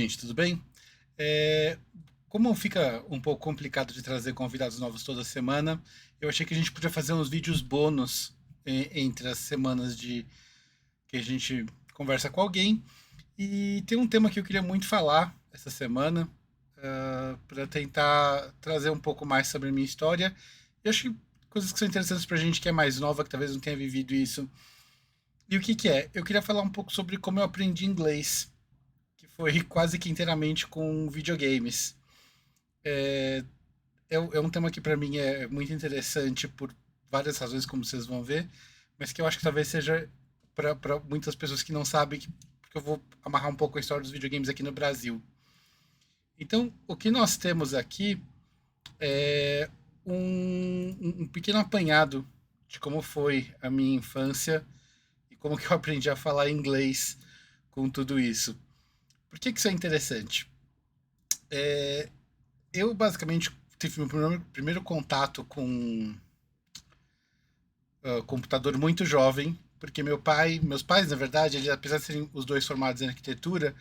gente, tudo bem? É, Como fica um pouco complicado de trazer convidados novos toda semana, eu achei que a gente podia fazer uns vídeos bônus entre as semanas de que a gente conversa com alguém. E tem um tema que eu queria muito falar essa semana, para tentar trazer um pouco mais sobre a minha história. Eu acho que coisas que são interessantes pra gente que é mais nova, que talvez não tenha vivido isso. E o que que é? Eu queria falar um pouco sobre como eu aprendi inglês, que foi quase que inteiramente com videogames. É um tema que para mim é muito interessante por várias razões, como vocês vão ver, mas que eu acho que talvez seja para muitas pessoas que não sabem, porque eu vou amarrar um pouco a história dos videogames aqui no Brasil. Então, o que nós temos aqui é um pequeno apanhado de como foi a minha infância e como que eu aprendi a falar inglês com tudo isso. Por que que isso é interessante? Eu basicamente tive meu primeiro contato com computador muito jovem, porque meus pais, na verdade, eles, apesar de serem os dois formados em arquitetura,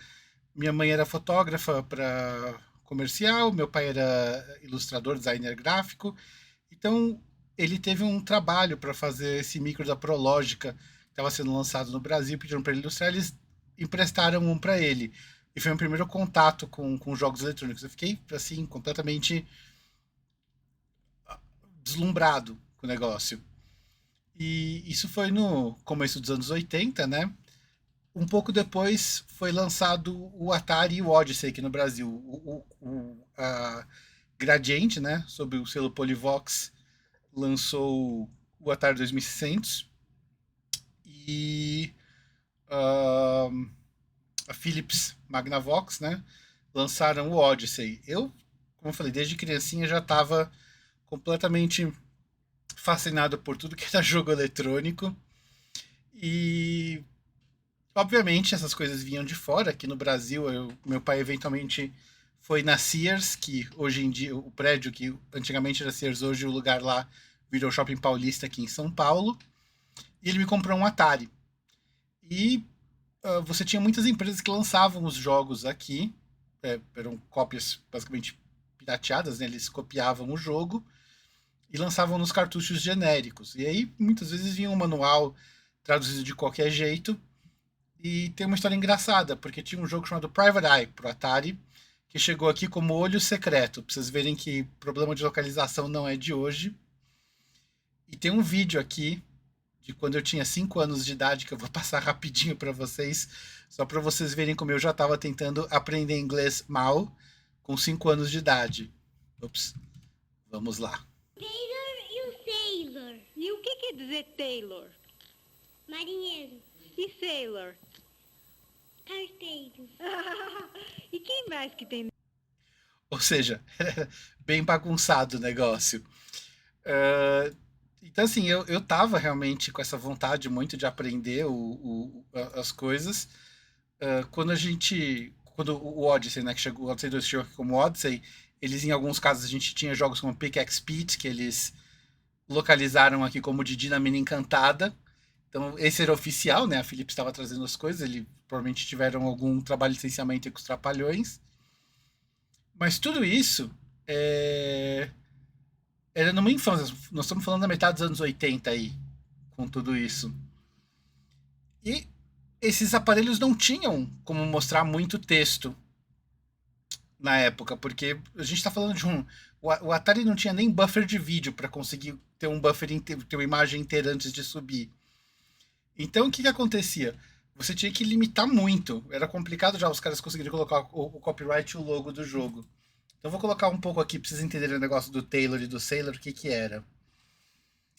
minha mãe era fotógrafa para comercial, meu pai era ilustrador, designer gráfico. Então, ele teve um trabalho para fazer esse micro da Prológica, que estava sendo lançado no Brasil, pediram para ele ilustrar, eles emprestaram um para ele. E foi meu primeiro contato com jogos eletrônicos. Eu fiquei, assim, completamente deslumbrado com o negócio. E isso foi no começo dos anos 80, né? Um pouco depois foi lançado o Atari e o Odyssey aqui no Brasil. A Gradiente, né, sob o selo Polivox, lançou o Atari 2600 e uh, a Philips Magnavox, né, lançaram o Odyssey. Eu, como eu falei, desde criancinha já estava completamente fascinado por tudo que era jogo eletrônico e obviamente essas coisas vinham de fora. Aqui no Brasil, meu pai eventualmente foi na Sears, que hoje em dia, o prédio que antigamente era Sears, hoje o lugar lá virou Shopping Paulista aqui em São Paulo. E ele me comprou um Atari. E você tinha muitas empresas que lançavam os jogos aqui, eram cópias basicamente pirateadas, né? Eles copiavam o jogo e lançavam nos cartuchos genéricos. E aí muitas vezes vinha um manual traduzido de qualquer jeito. E tem uma história engraçada, porque tinha um jogo chamado Private Eye pro Atari, que chegou aqui como Olho Secreto, pra vocês verem que problema de localização não é de hoje. E tem um vídeo aqui de quando eu tinha 5 anos de idade, que eu vou passar rapidinho para vocês, só para vocês verem como eu já estava tentando aprender inglês mal com 5 anos de idade. Ops, vamos lá. Taylor e o Sailor. E o que quer dizer Taylor? Marinheiro. E Sailor? Carteiro. E quem mais que tem? Ou seja, bem bagunçado o negócio. Ah, então, assim, eu tava realmente com essa vontade muito de aprender as coisas. Quando o Odyssey, né, que chegou, o Odyssey 2 chegou aqui como Odyssey, eles, em alguns casos, a gente tinha jogos como Pickaxe Pete, que eles localizaram aqui como Didi na Mina Encantada. Então, esse era oficial, né? A Philips estava trazendo as coisas, eles provavelmente tiveram algum trabalho de licenciamento com os Trapalhões. Mas tudo isso era numa infância. Nós estamos falando da metade dos anos 80 aí, com tudo isso. E esses aparelhos não tinham como mostrar muito texto na época, porque a gente está falando de um. O Atari não tinha nem buffer de vídeo para conseguir ter um buffer inteiro, ter uma imagem inteira antes de subir. Então o que que acontecia? Você tinha que limitar muito. Era complicado já os caras conseguirem colocar o copyright e o logo do jogo. Então eu vou colocar um pouco aqui para vocês entenderem o negócio do Taylor e do Sailor, o que que era.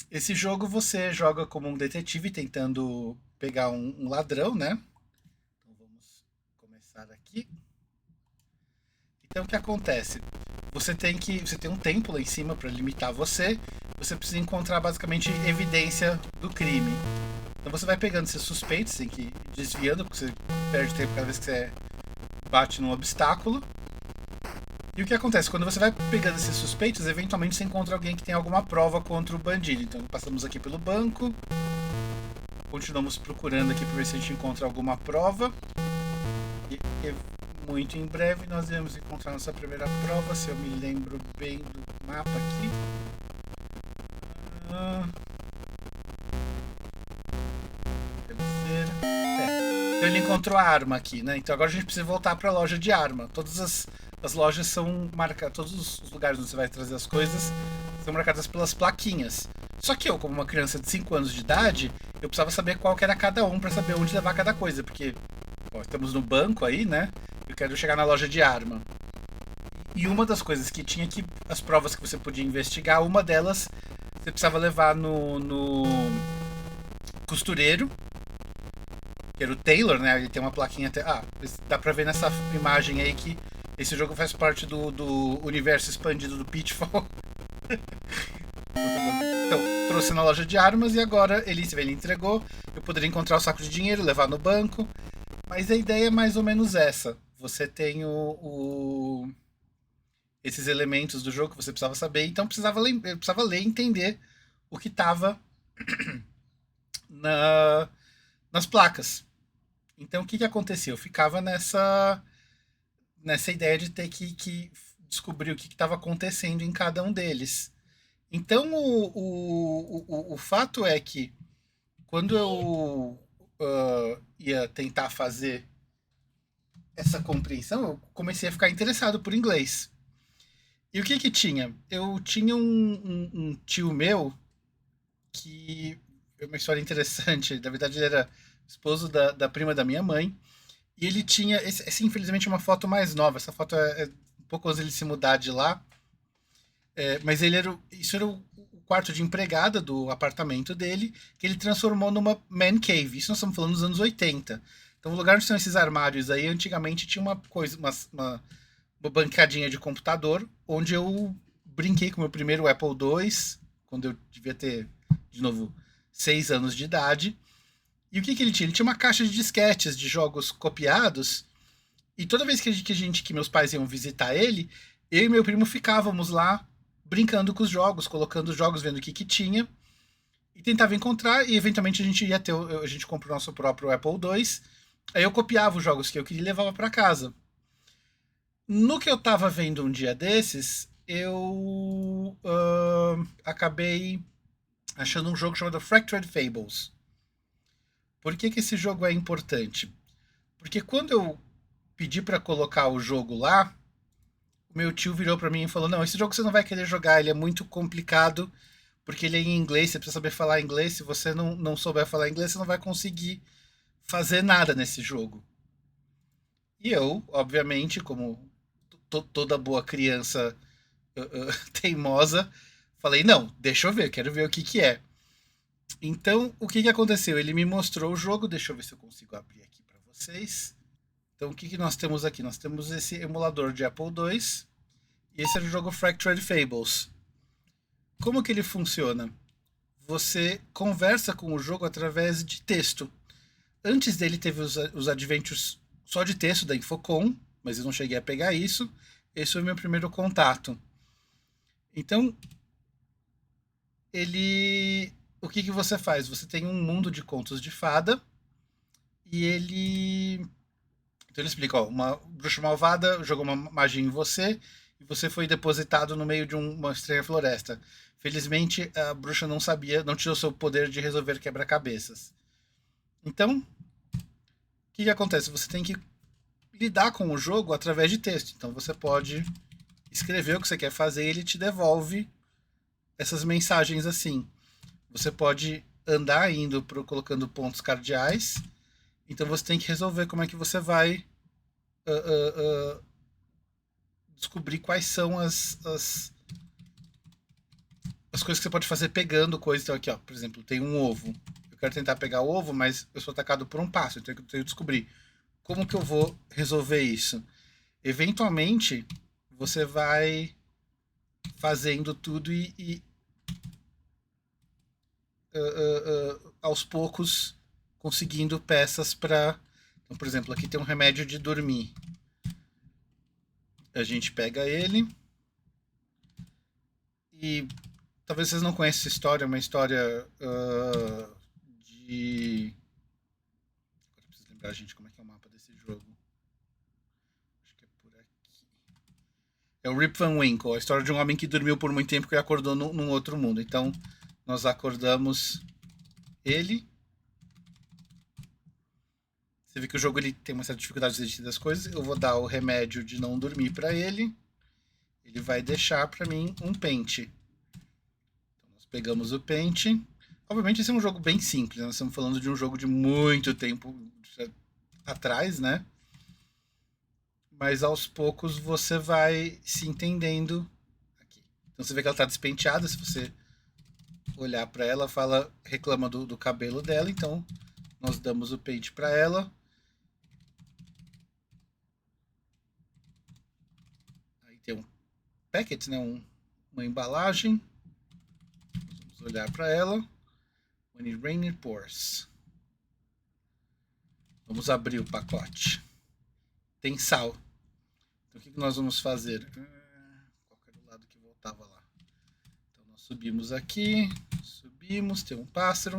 Esse jogo você joga como um detetive tentando pegar um ladrão, né? Então vamos começar aqui. Então o que acontece? Você tem um tempo lá em cima para limitar você. Você precisa encontrar basicamente evidência do crime. Então você vai pegando esses suspeitos, tem que ir desviando, porque você perde tempo cada vez que você bate num obstáculo. E o que acontece? Quando você vai pegando esses suspeitos, eventualmente você encontra alguém que tem alguma prova contra o bandido. Então passamos aqui pelo banco, continuamos procurando aqui para ver se a gente encontra alguma prova. E muito em breve nós iremos encontrar nossa primeira prova, se eu me lembro bem do mapa aqui. Deve ser. Então ele encontrou a arma aqui, né? Então agora a gente precisa voltar para a loja de arma. Todas as lojas são marcadas, todos os lugares onde você vai trazer as coisas são marcadas pelas plaquinhas. Só que eu, como uma criança de 5 anos de idade, eu precisava saber qual que era cada um para saber onde levar cada coisa, porque estamos no banco aí, né? Eu quero chegar na loja de arma. E uma das coisas que tinha que as provas que você podia investigar, uma delas você precisava levar no costureiro, que era o Taylor, né? Ele tem uma plaquinha até. Dá pra ver nessa imagem aí que esse jogo faz parte do universo expandido do Pitfall. Então, trouxe na loja de armas e agora ele entregou. Eu poderia encontrar o saco de dinheiro, levar no banco. Mas a ideia é mais ou menos essa. Você tem esses elementos do jogo que você precisava saber, então eu precisava ler e entender o que estava nas placas. Então o que acontecia? Eu ficava nessa ideia de ter que descobrir o que estava acontecendo em cada um deles. Então o fato é que quando eu ia tentar fazer essa compreensão, eu comecei a ficar interessado por inglês. E o que tinha? Eu tinha um tio meu que é uma história interessante. Na verdade, ele era esposo da prima da minha mãe. E ele tinha, essa infelizmente é uma foto mais nova. Essa foto é um pouco antes ele se mudar de lá. Mas isso era o quarto de empregada do apartamento dele, que ele transformou numa man cave. Isso nós estamos falando dos anos 80. Então, o lugar onde são esses armários aí, antigamente tinha uma bancadinha de computador, onde eu brinquei com o meu primeiro Apple II, quando eu devia ter, de novo, 6 anos de idade. E o que ele tinha? Ele tinha uma caixa de disquetes de jogos copiados, e toda vez que meus pais iam visitar ele, eu e meu primo ficávamos lá brincando com os jogos, colocando os jogos, vendo o que tinha, e tentava encontrar, e eventualmente a gente comprou o nosso próprio Apple II. Aí eu copiava os jogos que eu queria e levava para casa. No que eu tava vendo um dia desses, eu acabei achando um jogo chamado Fractured Fables. Por que esse jogo é importante? Porque quando eu pedi para colocar o jogo lá, o meu tio virou para mim e falou: não, esse jogo você não vai querer jogar, ele é muito complicado, porque ele é em inglês, você precisa saber falar inglês. Se você não souber falar inglês, você não vai conseguir fazer nada nesse jogo. E eu, obviamente, como toda boa criança teimosa, falei: não, deixa eu ver, quero ver o que é. Então, o que aconteceu? Ele me mostrou o jogo, deixa eu ver se eu consigo abrir aqui para vocês. Então, o que nós temos aqui? Nós temos esse emulador de Apple II, e esse é o jogo Fractured Fables. Como que ele funciona? Você conversa com o jogo através de texto. Antes dele teve os adventures só de texto da Infocom, mas eu não cheguei a pegar isso. Esse foi o meu primeiro contato. Então, o que você faz? Você tem um mundo de contos de fada, e então ele explica, uma bruxa malvada jogou uma magia em você, e você foi depositado no meio de uma estranha floresta. Felizmente, a bruxa não tirou seu poder de resolver quebra-cabeças. Então, o que acontece? Você tem que lidar com o jogo através de texto. Então você pode escrever o que você quer fazer e ele te devolve essas mensagens assim. Você pode andar colocando pontos cardeais. Então você tem que resolver como é que você vai descobrir quais são as coisas que você pode fazer pegando coisas. Então aqui, ó, por exemplo, tem um ovo. Eu quero tentar pegar o ovo, mas eu sou atacado por um pássaro. Então eu tenho que descobrir como que eu vou resolver isso. Eventualmente, você vai fazendo tudo e aos poucos conseguindo peças para... Então, por exemplo, aqui tem um remédio de dormir. A gente pega ele e talvez vocês não conheçam essa história, é uma história de... Agora eu preciso lembrar, gente, como é que é o mapa desse jogo. É o Rip Van Winkle, a história de um homem que dormiu por muito tempo e acordou num outro mundo. Então, nós acordamos ele. Você vê que o jogo ele tem uma certa dificuldade de decidir as coisas. Eu vou dar o remédio de não dormir para ele. Ele vai deixar para mim um pente. Então, nós pegamos o pente. Obviamente esse é um jogo bem simples, né? Nós estamos falando de um jogo de muito tempo atrás, né? Mas aos poucos você vai se entendendo aqui. Então você vê que ela está despenteada, se você olhar para ela, fala, reclama do cabelo dela, então nós damos o pente para ela. Aí tem um packet, né? Uma embalagem. Vamos olhar para ela. When it rains, it pours. Vamos abrir o pacote. Tem sal. Então o que nós vamos fazer? Qual era o lado que voltava lá? Então nós subimos aqui. Subimos, tem um pássaro.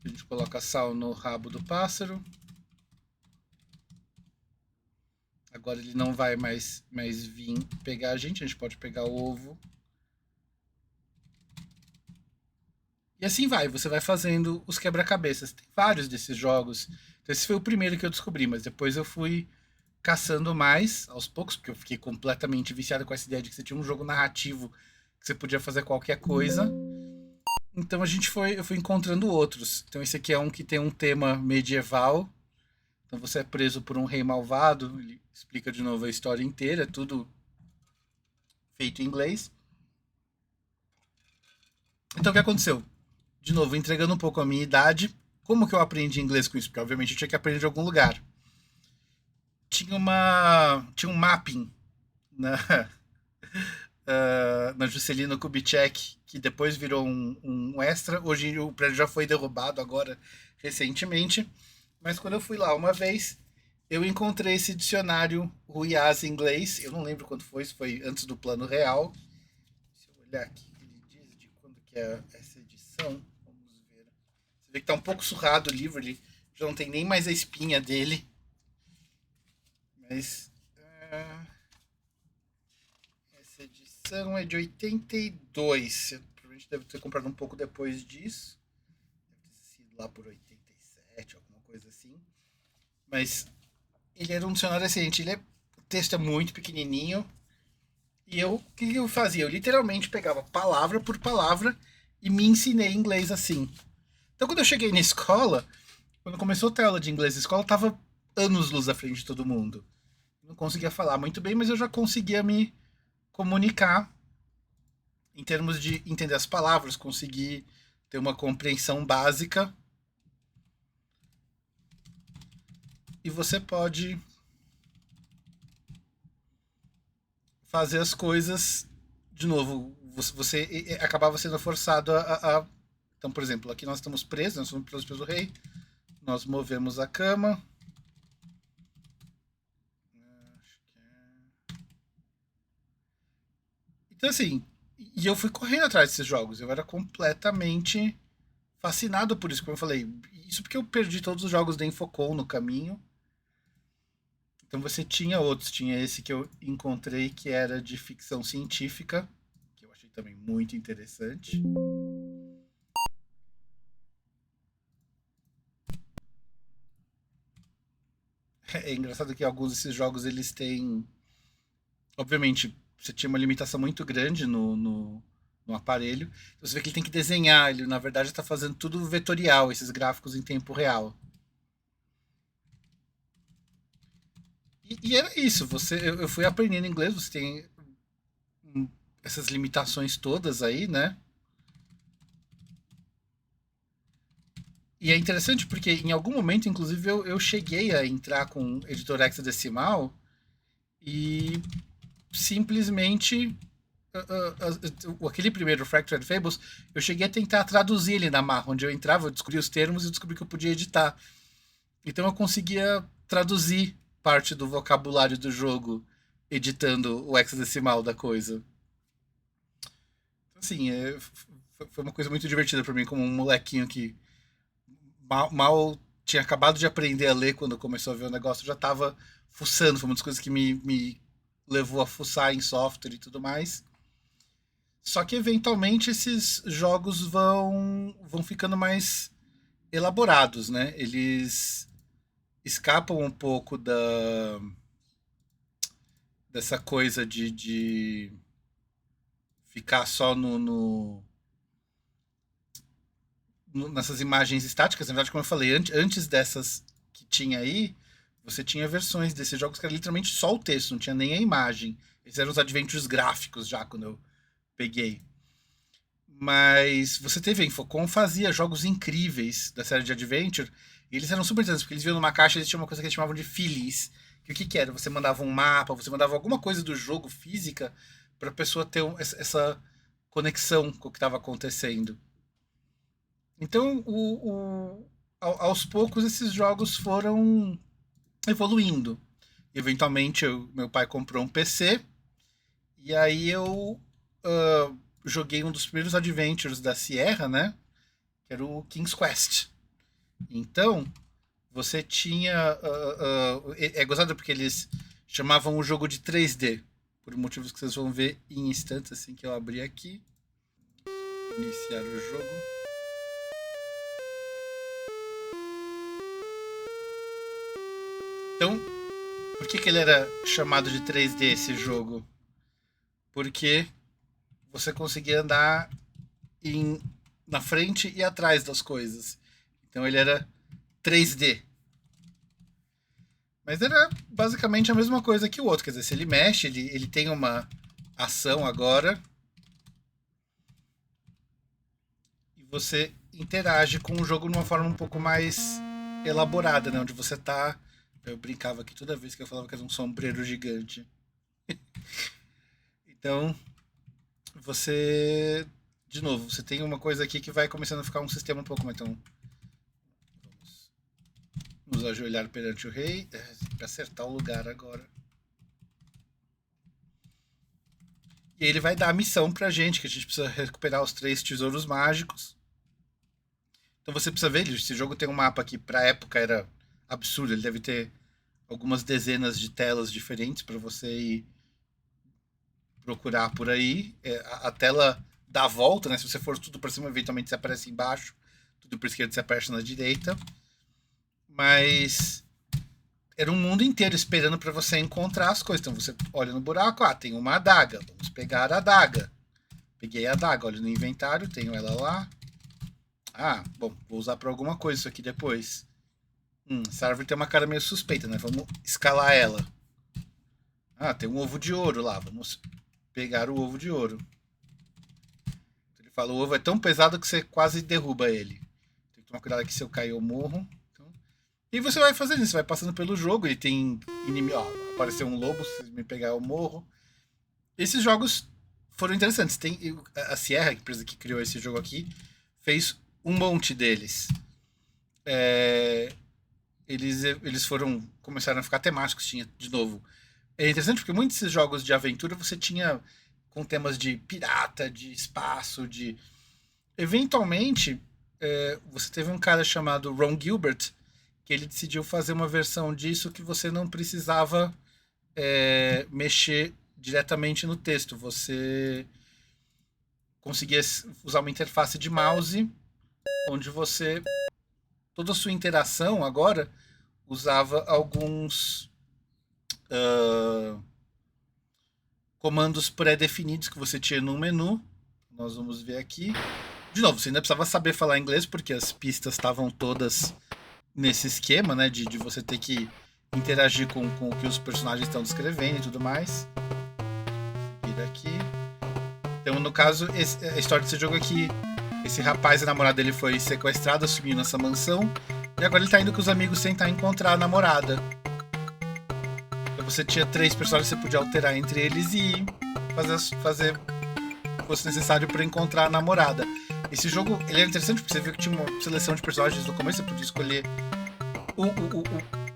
A gente coloca sal no rabo do pássaro. Agora ele não vai mais vir pegar a gente pode pegar o ovo. E assim vai, você vai fazendo os quebra-cabeças. Tem vários desses jogos. Então esse foi o primeiro que eu descobri, mas depois eu fui caçando mais aos poucos, porque eu fiquei completamente viciado com essa ideia de que você tinha um jogo narrativo que você podia fazer qualquer coisa. Então eu fui encontrando outros. Então esse aqui é um que tem um tema medieval. Então você é preso por um rei malvado, ele explica de novo a história inteira, é tudo feito em inglês. Então o que aconteceu? De novo, entregando um pouco a minha idade, como que eu aprendi inglês com isso? Porque obviamente eu tinha que aprender de algum lugar. Tinha um mapping na, na Juscelino Kubitschek, que depois virou um extra. Hoje o prédio já foi derrubado agora, recentemente. Mas quando eu fui lá uma vez, eu encontrei esse dicionário Ruiaz inglês. Eu não lembro quando foi, se foi antes do Plano Real. Deixa eu olhar aqui, ele diz de quando que é essa edição. Vamos ver. Você vê que tá um pouco surrado o livro, ele já não tem nem mais a espinha dele. Mas essa edição é de 82. Eu provavelmente deve ter comprado um pouco depois disso. Deve ter sido lá por 87, alguma coisa assim. Mas ele era um dicionário excelente. O texto é muito pequenininho. E o que eu fazia? Eu literalmente pegava palavra por palavra e me ensinei inglês assim. Então quando eu cheguei na escola, quando começou a ter aula de inglês na escola, eu tava anos-luz à frente de todo mundo. Não conseguia falar muito bem, mas eu já conseguia me comunicar em termos de entender as palavras, conseguir ter uma compreensão básica. E você pode fazer as coisas de novo. Você acabava sendo forçado a. Então, por exemplo, aqui nós estamos presos, nós somos presos pelo rei. Nós movemos a cama. Então, assim, e eu fui correndo atrás desses jogos. Eu era completamente fascinado por isso, como eu falei. Isso porque eu perdi todos os jogos da Infocom no caminho. Então você tinha outros. Tinha esse que eu encontrei que era de ficção científica, que eu achei também muito interessante. É engraçado que alguns desses jogos eles têm. Obviamente, você tinha uma limitação muito grande no aparelho. Então você vê que ele tem que desenhar. Ele, na verdade, está fazendo tudo vetorial, esses gráficos em tempo real. E era isso. Eu fui aprendendo inglês. Você tem essas limitações todas aí, né? E é interessante porque em algum momento, inclusive, eu cheguei a entrar com editor hexadecimal e simplesmente aquele primeiro Fractured Fables, eu cheguei a tentar traduzir ele na Marra, onde eu entrava, eu descobri os termos e descobri que eu podia editar. Então eu conseguia traduzir parte do vocabulário do jogo editando o hexadecimal da coisa. Então, assim, foi uma coisa muito divertida para mim, como um molequinho que mal tinha acabado de aprender a ler quando começou a ver o negócio, já estava fuçando. Foi uma das coisas que me levou a fuçar em software e tudo mais. Só que eventualmente esses jogos vão ficando mais elaborados, né? Eles escapam um pouco dessa coisa de ficar só nessas imagens estáticas. Na verdade, como eu falei, antes dessas que tinha aí, você tinha versões desses jogos que era literalmente só o texto, não tinha nem a imagem. Esses eram os adventures gráficos já quando eu peguei. Mas você teve a Infocom, fazia jogos incríveis da série de Adventure, e eles eram super interessantes, porque eles viam numa caixa, eles tinham uma coisa que eles chamavam de feelings. Que o que era? Você mandava um mapa, você mandava alguma coisa do jogo física para a pessoa ter essa conexão com o que estava acontecendo. Então, aos poucos, esses jogos foram evoluindo. Eventualmente, meu pai comprou um PC, e aí eu joguei um dos primeiros adventures da Sierra, né? Que era o King's Quest. Então, você tinha... é gozado porque eles chamavam o jogo de 3D, por motivos que vocês vão ver em instantes, assim que eu abrir aqui. Iniciar o jogo. Então, por que ele era chamado de 3D, esse jogo? Porque você conseguia andar na frente e atrás das coisas. Então ele era 3D. Mas era basicamente a mesma coisa que o outro. Quer dizer, se ele mexe, ele tem uma ação agora. E você interage com o jogo de uma forma um pouco mais elaborada, né? Onde você tá... Eu brincava aqui toda vez que eu falava que era um sombreiro gigante. Então, você... De novo, você tem uma coisa aqui que vai começando a ficar um sistema um pouco mais... Então, vamos nos ajoelhar perante o rei. Para acertar o lugar agora. E ele vai dar a missão pra gente, que a gente precisa recuperar os 3 tesouros mágicos. Então você precisa ver, esse jogo tem um mapa que pra época era absurdo. Ele deve ter algumas dezenas de telas diferentes para você ir procurar por aí. A tela dá a volta, né? Se você for tudo para cima, eventualmente você aparece embaixo. Tudo para esquerda, você aparece na direita. Mas era um mundo inteiro esperando para você encontrar as coisas. Então você olha no buraco, tem uma adaga. Vamos pegar a adaga. Peguei a adaga, olha no inventário, tenho ela lá. Bom, vou usar para alguma coisa isso aqui depois. Essa árvore tem uma cara meio suspeita, né? Vamos escalar ela. Tem um ovo de ouro lá. Vamos pegar o ovo de ouro. Ele fala, o ovo é tão pesado que você quase derruba ele. Tem que tomar cuidado aqui se eu cair eu morro. Então... E você vai fazendo isso, vai passando pelo jogo. Ele tem inimigo. Apareceu um lobo, se me pegar eu morro. Esses jogos foram interessantes. A Sierra, a empresa que criou esse jogo aqui, fez um monte deles. Eles começaram a ficar temáticos, tinha, de novo. É interessante porque muitos desses jogos de aventura você tinha com temas de pirata, de espaço, de... Eventualmente, você teve um cara chamado Ron Gilbert, que ele decidiu fazer uma versão disso que você não precisava mexer diretamente no texto. Você conseguia usar uma interface de mouse, onde você... Toda a sua interação agora usava alguns comandos pré-definidos que você tinha no menu. Nós vamos ver aqui. De novo, você ainda precisava saber falar inglês, porque as pistas estavam todas nesse esquema, né? De você ter que interagir com o que os personagens estão descrevendo e tudo mais. Vou seguir aqui. Então, no caso, a história desse jogo aqui... Esse rapaz e a namorada dele foi sequestrado, assumiu nessa mansão. E agora ele tá indo com os amigos tentar encontrar a namorada. Então você tinha 3 personagens que você podia alterar entre eles e fazer o que fosse necessário para encontrar a namorada. Esse jogo ele era interessante porque você viu que tinha uma seleção de personagens no começo. Você podia escolher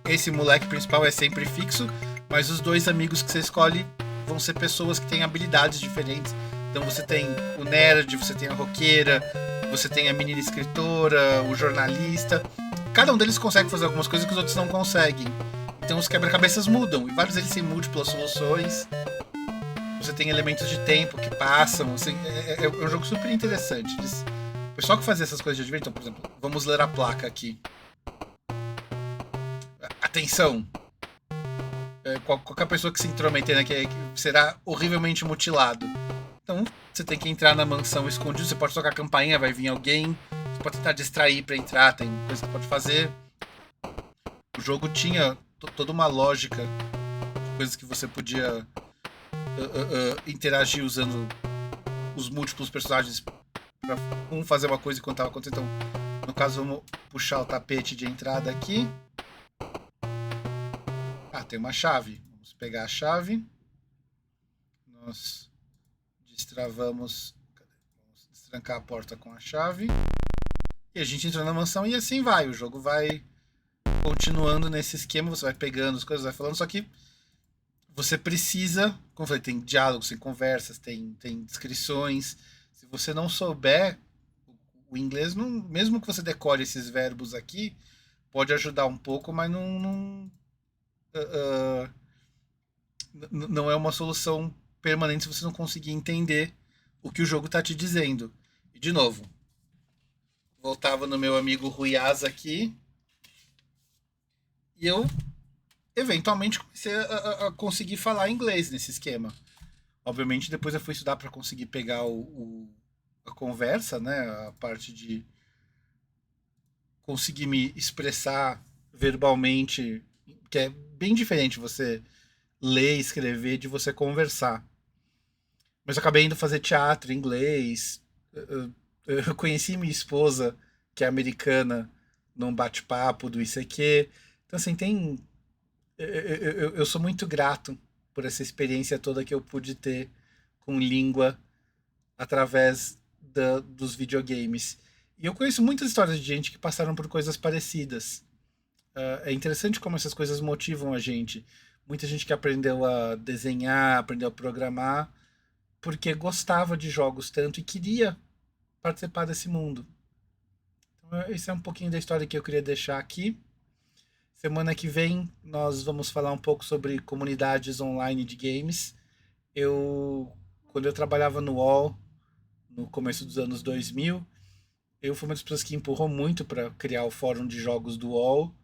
esse moleque principal é sempre fixo, mas os 2 amigos que você escolhe vão ser pessoas que têm habilidades diferentes. Então você tem o nerd, você tem a roqueira, você tem a menina escritora, o jornalista. Cada um deles consegue fazer algumas coisas que os outros não conseguem. Então os quebra-cabeças mudam, e vários deles têm múltiplas soluções. Você tem elementos de tempo que passam. Assim, é um jogo super interessante. O pessoal que fazia essas coisas de adventure, então, por exemplo, vamos ler a placa aqui. Atenção! Qualquer pessoa que se intrometer, né, que será horrivelmente mutilado. Então, você tem que entrar na mansão escondido, você pode tocar a campainha, vai vir alguém, você pode tentar distrair pra entrar, tem coisa que você pode fazer. O jogo tinha toda uma lógica de coisas que você podia interagir usando os múltiplos personagens pra fazer uma coisa enquanto estava acontecendo. Então, no caso, vamos puxar o tapete de entrada aqui. Tem uma chave. Vamos pegar a chave. Nós destravamos. Vamos destrancar a porta com a chave. E a gente entra na mansão e assim vai. O jogo vai continuando nesse esquema. Você vai pegando as coisas, vai falando. Só que você precisa. Como eu falei, tem diálogos, tem conversas, tem descrições. Se você não souber o inglês, não, mesmo que você decore esses verbos aqui, pode ajudar um pouco, mas não é uma solução permanente se você não conseguir entender o que o jogo está te dizendo. E de novo, voltava no meu amigo Ruiaz aqui e eu eventualmente comecei a conseguir falar inglês nesse esquema. Obviamente depois eu fui estudar para conseguir pegar a conversa, né, a parte de conseguir me expressar verbalmente, que é bem diferente você ler e escrever de você conversar. Mas eu acabei indo fazer teatro em inglês. Eu conheci minha esposa, que é americana, num bate-papo do ICQ. Então, assim, eu sou muito grato por essa experiência toda que eu pude ter com língua através dos videogames. E eu conheço muitas histórias de gente que passaram por coisas parecidas. É interessante como essas coisas motivam a gente. Muita gente que aprendeu a desenhar, aprendeu a programar, porque gostava de jogos tanto e queria participar desse mundo. Então, esse é um pouquinho da história que eu queria deixar aqui. Semana que vem nós vamos falar um pouco sobre comunidades online de games. Quando eu trabalhava no UOL, no começo dos anos 2000, eu fui uma das pessoas que empurrou muito para criar o fórum de jogos do UOL.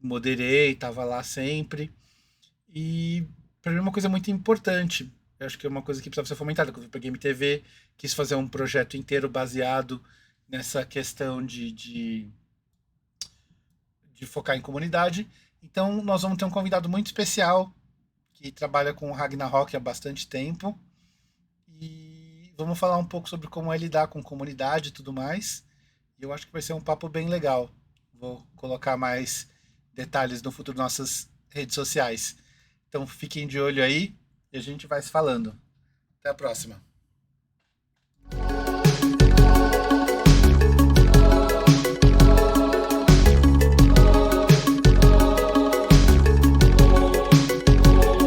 Moderei, estava lá sempre. E para mim é uma coisa muito importante. Eu acho que é uma coisa que precisava ser fomentada. Quando eu fui para Game TV, quis fazer um projeto inteiro baseado nessa questão de focar em comunidade. Então nós vamos ter um convidado muito especial que trabalha com o Ragnarok há bastante tempo. E vamos falar um pouco sobre como é lidar com comunidade e tudo mais. E eu acho que vai ser um papo bem legal. Vou colocar mais detalhes no futuro nas nossas redes sociais. Então fiquem de olho aí e a gente vai se falando. Até a próxima.